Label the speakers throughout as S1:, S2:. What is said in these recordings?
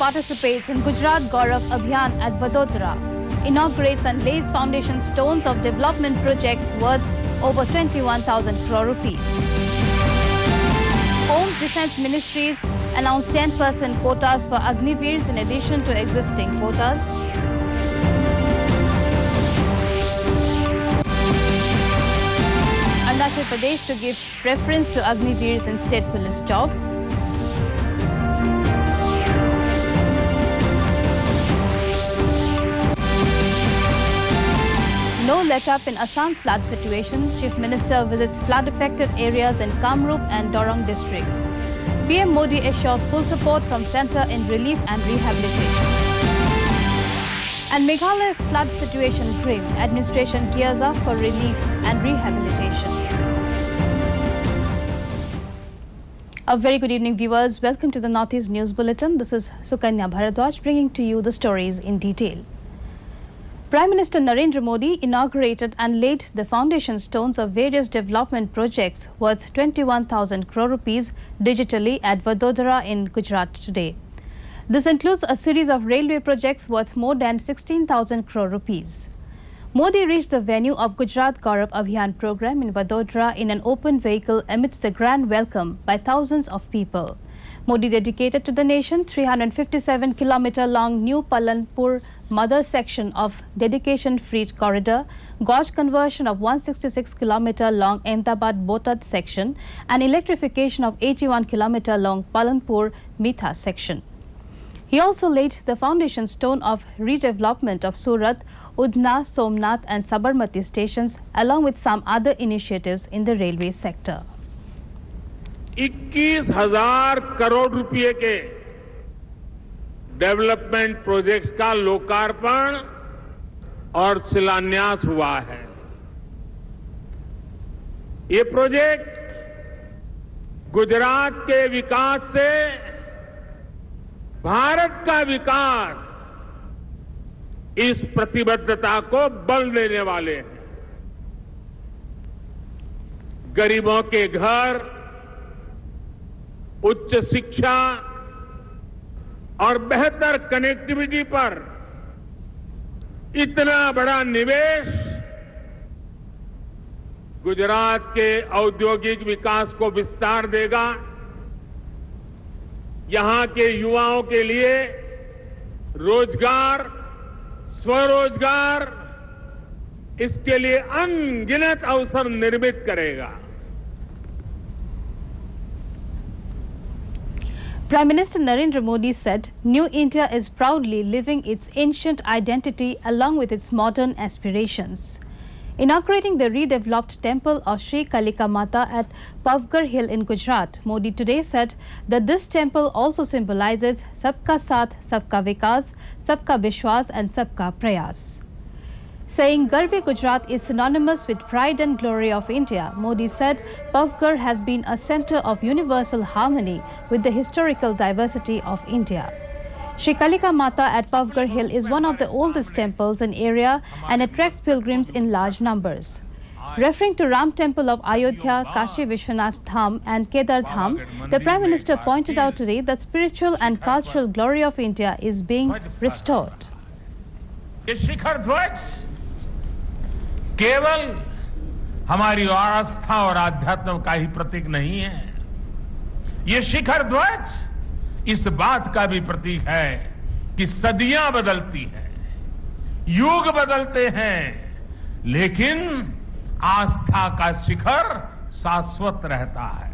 S1: participates in Gujarat Gaurav Abhiyan at Vadodara, inaugurates and lays foundation stones of development projects worth over 21,000 crore rupees. Home Defence Ministries announced 10% quotas for Agniveers in addition to existing quotas. Arunachal Pradesh to give preference to Agniveers in state police job. No let-up in Assam flood situation. Chief Minister visits flood-affected areas in Kamrup and Dorong districts. PM Modi assures full support from centre in relief and rehabilitation. And Meghalaya flood situation grim. Administration gears up for relief and rehabilitation. A very good evening, viewers. Welcome to the Northeast News Bulletin. This is Sukanya Bharadwaj bringing to you the stories in detail. Prime Minister Narendra Modi inaugurated and laid the foundation stones of various development projects worth 21,000 crore rupees digitally at Vadodara in Gujarat today. This includes a series of railway projects worth more than 16,000 crore rupees. Modi reached the venue of Gujarat Gaurav Abhiyan program in Vadodara in an open vehicle amidst the grand welcome by thousands of people. Modi dedicated to the nation 357-kilometer long new Palanpur Mother section of dedication-free corridor, gauge conversion of 166-kilometer long Ahmedabad Botad section, and electrification of 81-kilometer long Palanpur Mitha section. He also laid the foundation stone of redevelopment of Surat, Udna, Somnath and Sabarmati stations along with some other initiatives in the railway sector.
S2: 21,000 crore रुपए के development projects का लोकार्पण और शिलान्यास हुआ है। ये project Gujarat के विकास से भारत का विकास इस प्रतिबद्धता को बल देने वाले हैं। गरीबों के घर, उच्च शिक्षा और बेहतर कनेक्टिविटी पर इतना बड़ा निवेश गुजरात के औद्योगिक विकास को विस्तार देगा। यहां के युवाओं के लिए रोजगार, स्वरोजगार, इसके लिए अनगिनत अवसर निर्मित करेगा।
S1: Prime Minister Narendra Modi said, New India is proudly living its ancient identity along with its modern aspirations. Inaugurating the redeveloped temple of Sri Kalika Mata at Pavgar Hill in Gujarat, Modi today said that this temple also symbolizes Sabka Saath, Sabka Vikas, Sabka Vishwas and Sabka Prayas. Saying Garve Gujarat is synonymous with pride and glory of India, Modi said Pavgar has been a center of universal harmony with the historical diversity of India. Sri Kalika Mata at Pavgar Hill is one of the oldest temples in area and attracts pilgrims in large numbers. Referring to Ram Temple of Ayodhya, Kashi Vishwanath Dham and Kedar Dham, the Prime Minister pointed out today that spiritual and cultural glory of India is being restored.
S3: केवल हमारी आस्था और आध्यात्म का ही प्रतीक नहीं है। ये शिखर ध्वज इस बात का भी प्रतीक है कि सदियां बदलती हैं, युग बदलते हैं, लेकिन आस्था का शिखर शाश्वत रहता है।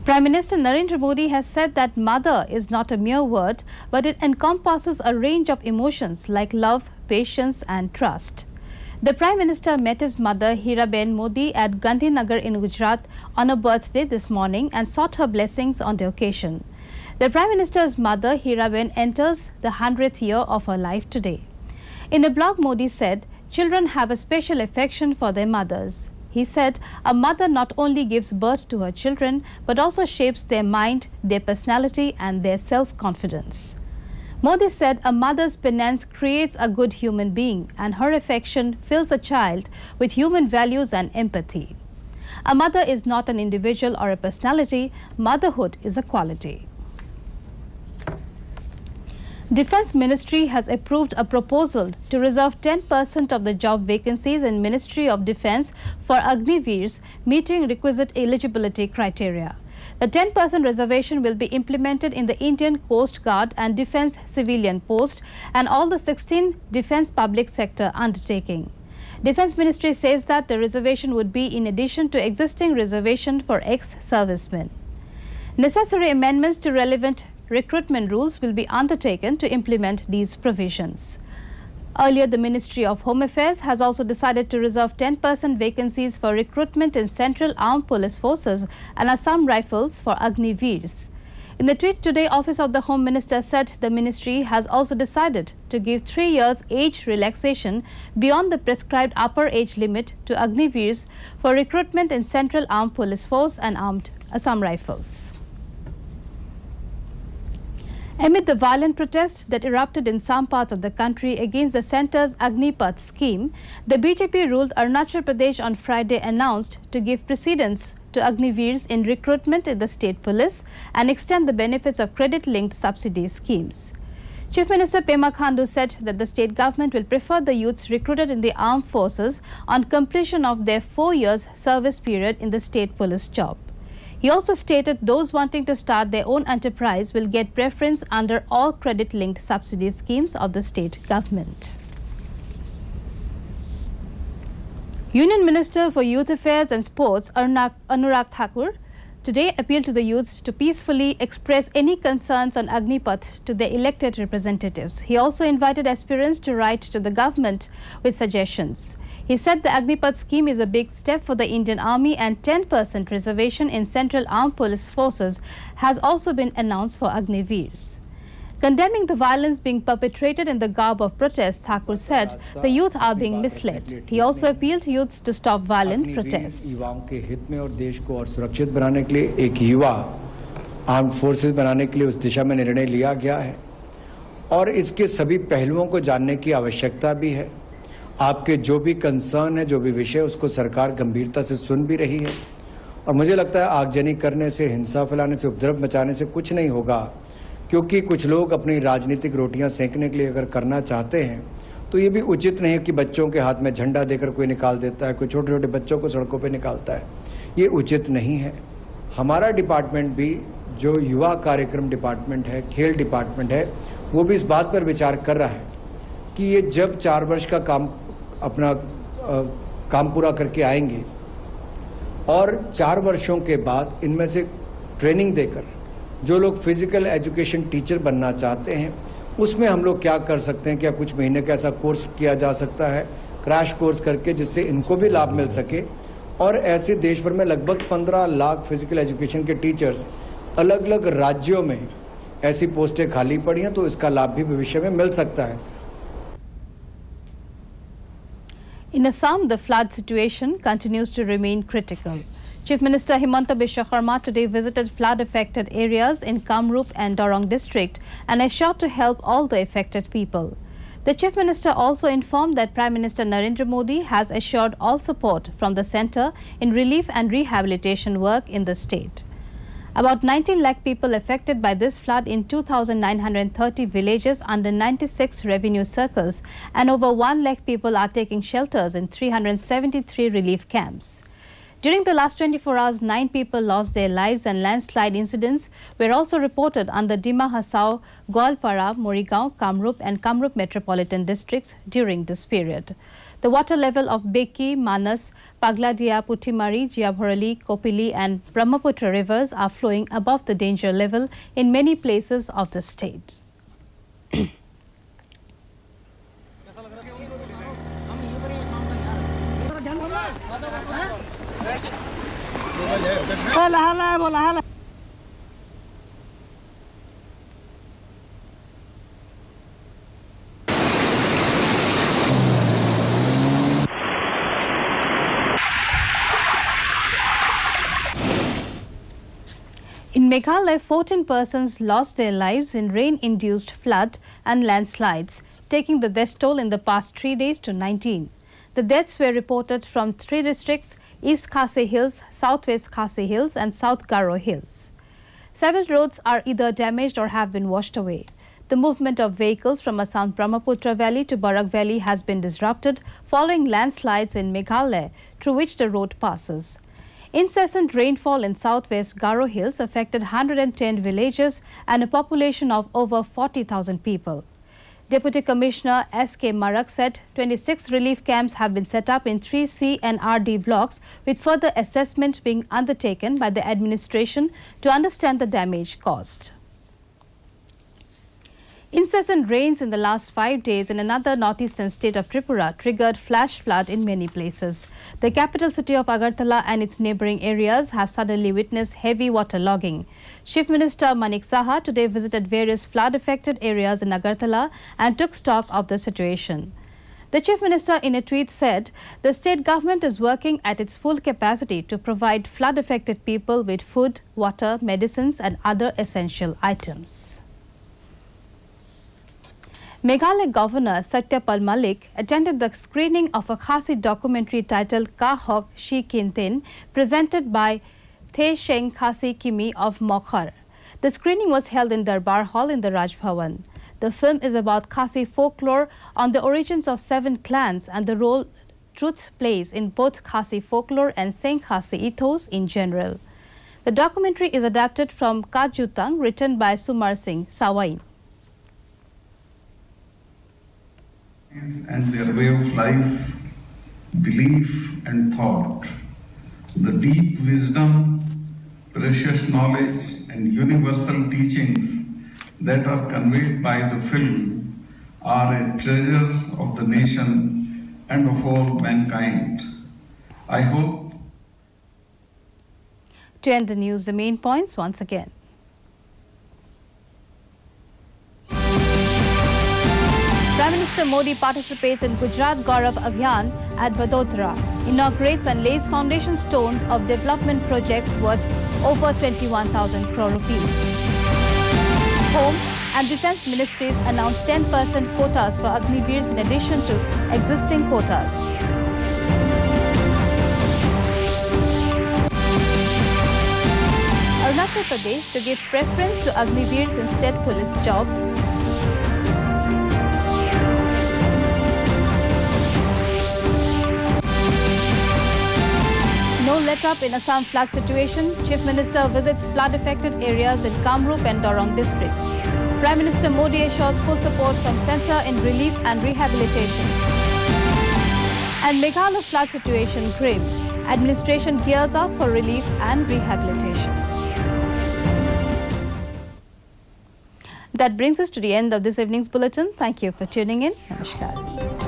S1: Prime Minister Narendra Modi has said that mother is not a mere word, but it encompasses a range of emotions like love, patience and trust. The Prime Minister met his mother Hiraben Modi at Gandhinagar in Gujarat on her birthday this morning and sought her blessings on the occasion. The Prime Minister's mother Hiraben enters the 100th year of her life today. In a blog, Modi said, children have a special affection for their mothers. He said, a mother not only gives birth to her children, but also shapes their mind, their personality and their self-confidence. Modi said a mother's penance creates a good human being and her affection fills a child with human values and empathy. A mother is not an individual or a personality. Motherhood is a quality. Defence Ministry has approved a proposal to reserve 10% of the job vacancies in Ministry of Defence for Agniveers meeting requisite eligibility criteria. The 10% reservation will be implemented in the Indian Coast Guard and Defence Civilian Post and all the 16 Defence Public Sector undertaking. Defence Ministry says that the reservation would be in addition to existing reservation for ex-servicemen. Necessary amendments to relevant recruitment rules will be undertaken to implement these provisions. Earlier, the Ministry of Home Affairs has also decided to reserve 10% vacancies for recruitment in Central Armed Police Forces and Assam Rifles for Agniveers. In the tweet today, Office of the Home Minister said the ministry has also decided to give 3 years age relaxation beyond the prescribed upper age limit to Agniveers for recruitment in Central Armed Police Force and Armed Assam Rifles. Amid the violent protests that erupted in some parts of the country against the centre's Agnipath scheme, the BJP-ruled Arunachal Pradesh on Friday announced to give precedence to Agniveers in recruitment in the state police and extend the benefits of credit-linked subsidy schemes. Chief Minister Pema Khandu said that the state government will prefer the youths recruited in the armed forces on completion of their 4 years service period in the state police job. He also stated those wanting to start their own enterprise will get preference under all credit-linked subsidy schemes of the state government. Union Minister for Youth Affairs and Sports Anurag Thakur today appealed to the youths to peacefully express any concerns on Agnipath to their elected representatives. He also invited aspirants to write to the government with suggestions. He said the Agnipath scheme is a big step for the Indian Army and 10% reservation in Central Armed Police Forces has also been announced for Agniveers. Condemning the violence being perpetrated in the garb of protest, Thakur said the youth are being misled. He also appealed to youths to stop violent protests.
S4: युवाओं के हित में और देश को और सुरक्षित बनाने के लिए एक युवा आर्म्ड फोर्सेस बनाने के लिए उस दिशा में निर्णय लिया गया है और इसके सभी पहलुओं को जानने की आवश्यकता भी है। आपके जो भी कंसर्न है, जो भी विषय, उसको सरकार गंभीरता से सुन भी रही है और मुझे लगता है आगजनी करने से, हिंसा फैलाने से, उपद्रव मचाने से कुछ नहीं होगा, क्योंकि कुछ लोग अपनी राजनीतिक रोटियां सेंकने के लिए अगर करना चाहते हैं तो ये भी उचित नहीं है कि बच्चों के हाथ में झंडा देकर कोई निकाल देता है, कोई छोटे छोटे बच्चों को सड़कों पे निकालता है। ये उचित नहीं है। हमारा डिपार्टमेंट भी, जो युवा कार्यक्रम डिपार्टमेंट है, खेल डिपार्टमेंट है, वो भी इस बात पर विचार कर रहा है कि ये जब 4 वर्ष का अपना काम पूरा करके आएंगे और 4 वर्षों के बाद इनमें से ट्रेनिंग देकर जो लोग फिजिकल एजुकेशन टीचर बनना चाहते हैं उसमें हम लोग क्या कर सकते हैं, क्या कुछ महीने का ऐसा कोर्स किया जा सकता है, क्रैश कोर्स करके, जिससे इनको भी लाभ मिल सके। और ऐसे देश भर में लगभग 15 लाख फिजिकल एजुकेशन के टीचर्स अलग अलग राज्यों में ऐसी पोस्टें खाली पड़ी हैं, तो इसका लाभ भी भविष्य में मिल सकता है।
S1: In Assam, the flood situation continues to remain critical. Chief Minister Himanta Biswa Sharma today visited flood-affected areas in Kamrup and Dorong district and assured to help all the affected people. The Chief Minister also informed that Prime Minister Narendra Modi has assured all support from the centre in relief and rehabilitation work in the state. About 19 lakh people affected by this flood in 2,930 villages under 96 revenue circles, and over 1 lakh people are taking shelters in 373 relief camps. During the last 24 hours, 9 people lost their lives and landslide incidents were also reported under Dima Hasao, Goalpara, Morigaon, Kamrup and Kamrup metropolitan districts during this period. The water level of Beki, Manas, Pagladia, Putimari, Jiabhorali, Kopili and Brahmaputra rivers are flowing above the danger level in many places of the state. In Meghalaya, 14 persons lost their lives in rain-induced flood and landslides, taking the death toll in the past 3 days to 19. The deaths were reported from 3 districts: East Khasi Hills, Southwest Khasi Hills and South Garo Hills. Several roads are either damaged or have been washed away. The movement of vehicles from Assam Brahmaputra Valley to Barak Valley has been disrupted following landslides in Meghalaya, through which the road passes. Incessant rainfall in southwest Garo Hills affected 110 villages and a population of over 40,000 people. Deputy Commissioner S.K. Marak said 26 relief camps have been set up in 3 C and RD blocks, with further assessment being undertaken by the administration to understand the damage caused. Incessant rains in the last 5 days in another northeastern state of Tripura triggered flash flood in many places. The capital city of Agartala and its neighbouring areas have suddenly witnessed heavy waterlogging. Chief Minister Manik Saha today visited various flood-affected areas in Agartala and took stock of the situation. The Chief Minister in a tweet said, the state government is working at its full capacity to provide flood-affected people with food, water, medicines and other essential items. Meghalaya Governor Satyapal Malik attended the screening of a Khasi documentary titled Ka Hok Shi Kintin, presented by The Sheng Khasi Kimi of Mokhar. The screening was held in Darbar Hall in the Raj Bhavan. The film is about Khasi folklore on the origins of 7 clans and the role truth plays in both Khasi folklore and Seng Khasi ethos in general. The documentary is adapted from Kajutang, written by Sumar Singh Sawain.
S5: And their way of life, belief and thought, the deep wisdom, precious knowledge and universal teachings that are conveyed by the film are a treasure of the nation and of all mankind. I hope.
S1: To end the news, the main points once again. Prime Minister Modi participates in Gujarat Gaurav Abhiyan at Vadodara, inaugurates and lays foundation stones of development projects worth over 21,000 crore rupees. Home and Defence Ministries announced 10% quotas for Agniveers in addition to existing quotas. Arunachal Pradesh to give preference to Agniveers in state police job. No let-up in Assam flood situation. Chief Minister visits flood-affected areas in Kamrup and Dorong districts. Prime Minister Modi assures full support from centre in relief and rehabilitation. And Meghalaya flood situation grim. Administration gears up for relief and rehabilitation. That brings us to the end of this evening's bulletin. Thank you for tuning in. Namaskar.